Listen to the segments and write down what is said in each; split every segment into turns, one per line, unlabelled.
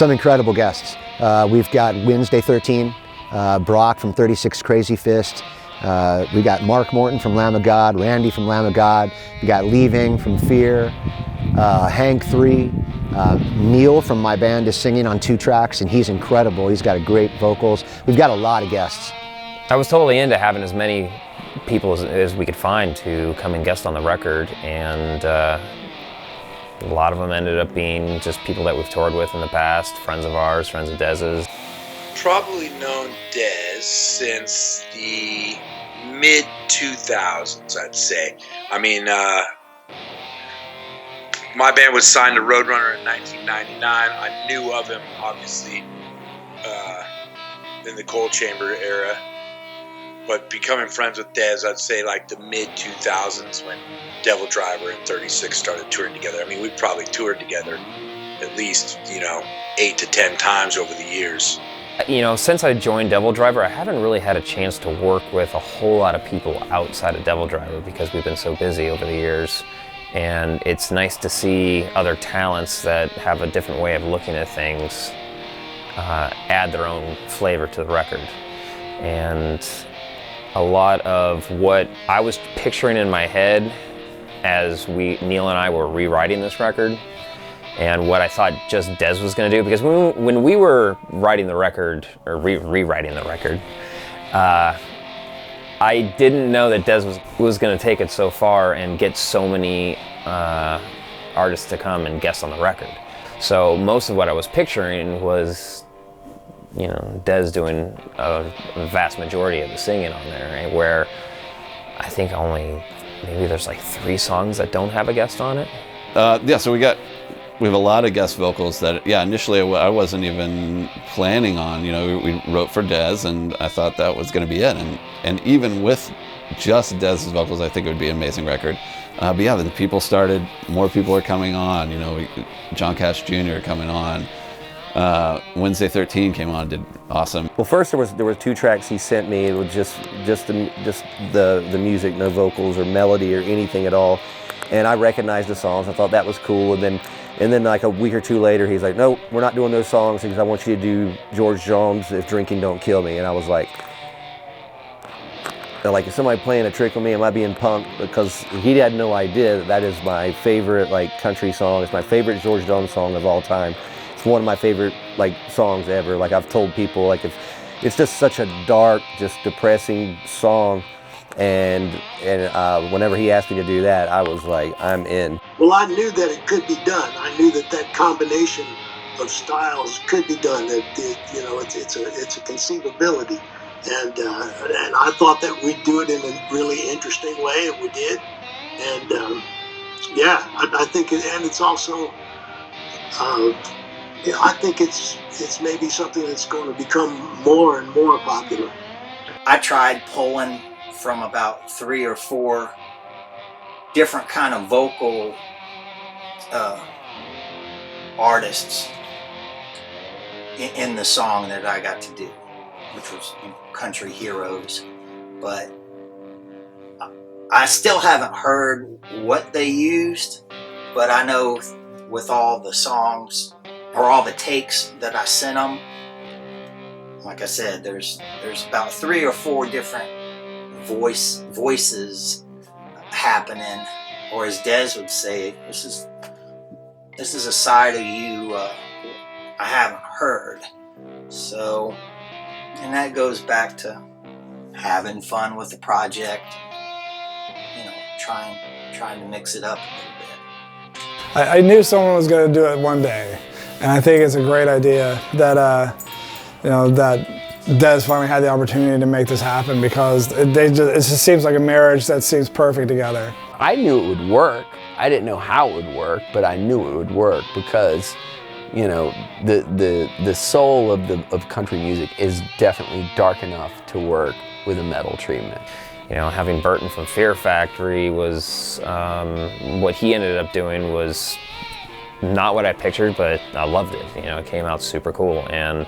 some incredible guests. We've got Wednesday 13, Brock from 36 Crazyfists. We got Mark Morton from Lamb of God, Randy from Lamb of God. We got Ving from Fear, Hank 3. Neil from my band is singing on 2 tracks, and he's incredible. He's got great vocals. We've got a lot of guests.
I was totally into having as many people as we could find to come and guest on the record, and a lot of them ended up being just people that we've toured with in the past, friends of ours, friends of Dez's.
Probably known Dez since the mid-2000s, I'd say. I mean, my band was signed to Roadrunner in 1999. I knew of him, obviously, in the Cold Chamber era. But becoming friends with Dez, I'd say like the mid-2000s when DevilDriver and 36 started touring together. I mean, we probably toured together at least, 8 to 10 times over the years.
Since I joined DevilDriver, I haven't really had a chance to work with a whole lot of people outside of DevilDriver because we've been so busy over the years. And it's nice to see other talents that have a different way of looking at things add their own flavor to the record. And a lot of what I was picturing in my head as Neil and I were rewriting this record, and what I thought just Dez was going to do, because when we were writing the record, or rewriting the record, I didn't know that Dez was going to take it so far and get so many artists to come and guest on the record. So most of what I was picturing was, Dez doing a vast majority of the singing on there, right? Where I think maybe there's like 3 songs that don't have a guest on it.
Yeah, so we have a lot of guest vocals that, initially I wasn't even planning on. We wrote for Dez, and I thought that was going to be it. And even with just Dez's vocals, I think it would be an amazing record. But yeah, the people started, more people are coming on. John Cash Jr. coming on. Wednesday 13 came on, did awesome.
Well, first there were 2 tracks he sent me. It was just the music, no vocals or melody or anything at all. And I recognized the songs. I thought that was cool. And then like a week or 2 later, he's like, "No, we're not doing those songs because I want you to do George Jones, If Drinking Don't Kill Me." And I was like, is somebody playing a trick on me? Am I being punked? Because he had no idea that is my favorite country song. It's my favorite George Jones song of all time. It's one of my favorite songs ever. I've told people it's just such a dark, just depressing song. And whenever he asked me to do that, I was like, I'm in.
Well, I knew that it could be done. I knew that combination of styles could be done. That it's a conceivability, and I thought that we'd do it in a really interesting way, and we did. And I think, and it's also, I think it's maybe something that's going to become more and more popular.
I tried pulling from about 3 or 4 different kind of vocal artists in the song that I got to do, which was Country Heroes. But I still haven't heard what they used, but I know with all the songs or all the takes that I sent them, like I said, there's about 3 or 4 different voices happening, or as Dez would say, this is a side of you I haven't heard. So, and that goes back to having fun with the project, trying to mix it up a little bit.
I knew someone was going to do it one day, and I think it's a great idea that that Dez finally had the opportunity to make this happen, because it just seems like a marriage that seems perfect together.
I knew it would work. I didn't know how it would work, but I knew it would work because, the soul of country music is definitely dark enough to work with a metal treatment.
Having Burton from Fear Factory was, what he ended up doing was not what I pictured, but I loved it. It came out super cool, and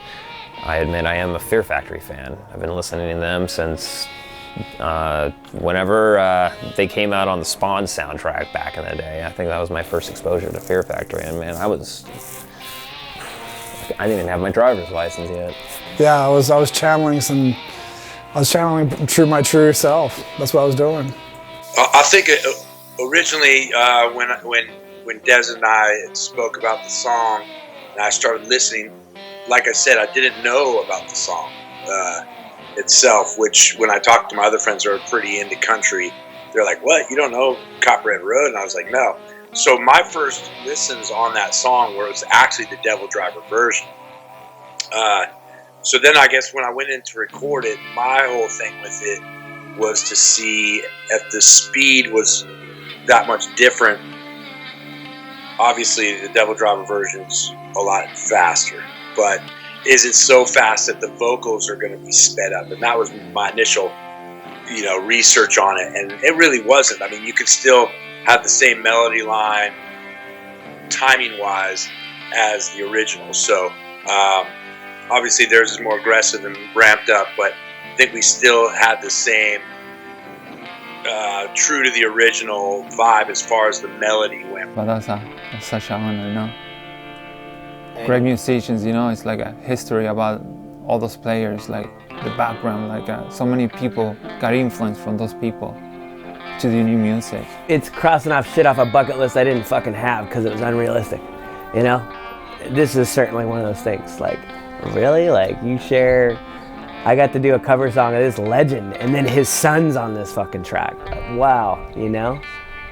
I admit I am a Fear Factory fan. I've been listening to them since whenever they came out on the Spawn soundtrack back in the day. I think that was my first exposure to Fear Factory, and man, I was I didn't even have my driver's license yet.
Yeah, I was channeling my true self. That's what I was doing.
I think originally when Dez and I spoke about the song and I started listening, like I said, I didn't know about the song itself, which when I talked to my other friends who are pretty into country, they're like, what, you don't know Copperhead Road? And I was like, no. So my first listens on that song were it was actually the DevilDriver version. So then I guess when I went in to record it, my whole thing with it was to see if the speed was that much different. Obviously, the DevilDriver version's a lot faster, but is it so fast that the vocals are going to be sped up? And that was my initial, research on it, and it really wasn't. I mean, you could still have the same melody line, timing-wise, as the original. So, obviously, theirs is more aggressive and ramped up, but I think we still had the same true to the original vibe as far as the melody went.
But that's such an honor, Great musicians, it's like a history about all those players, like the background, like so many people got influence from those people to do new music.
It's crossing off shit off a bucket list I didn't fucking have because it was unrealistic, This is certainly one of those things, like, really? Like, I got to do a cover song of this legend, and then his son's on this fucking track. Like, wow,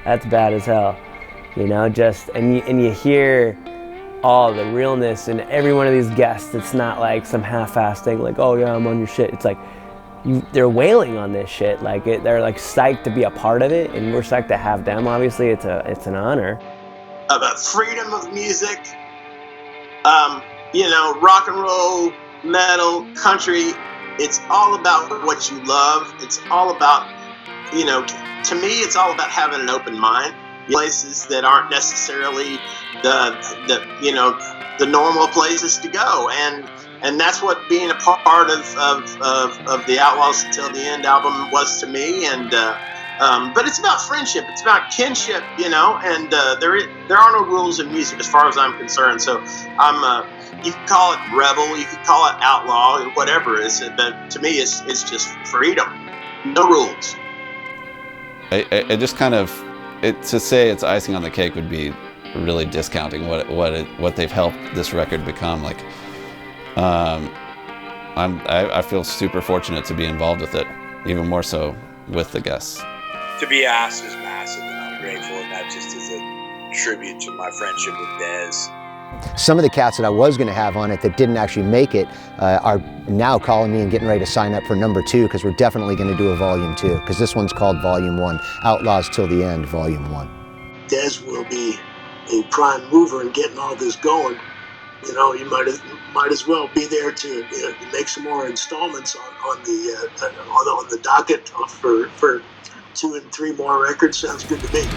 That's bad as hell, and you hear all the realness in every one of these guests. It's not like some half-assed thing, like, oh yeah, I'm on your shit. It's like, they're wailing on this shit. Like, they're like psyched to be a part of it, and we're psyched to have them. Obviously, it's an honor.
About freedom of music, rock and roll, metal, country. It's all about what you love. It's all about, to me, it's all about having an open mind. Places that aren't necessarily the normal places to go, and that's what being a part of the Outlaws Till the End album was to me. And but it's about friendship, it's about kinship, and there are no rules in music as far as I'm concerned. So you can call it rebel, you can call it outlaw, whatever it is, but to me it's just freedom, no rules.
I just kind of, to say it's icing on the cake would be really discounting what they've helped this record become. Like, I feel super fortunate to be involved with it, even more so with the guests.
To be asked is massive, and I'm grateful, and that just is a tribute to my friendship with Dez.
Some of the cats that I was going to have on it that didn't actually make it are now calling me and getting ready to sign up for number 2, because we're definitely going to do a volume 2, because this one's called Volume 1, Outlaws Till the End, Volume 1.
Dez will be a prime mover in getting all this going. You might as well be there to make some more installments on the docket for 2 and 3 more records. Sounds good to me.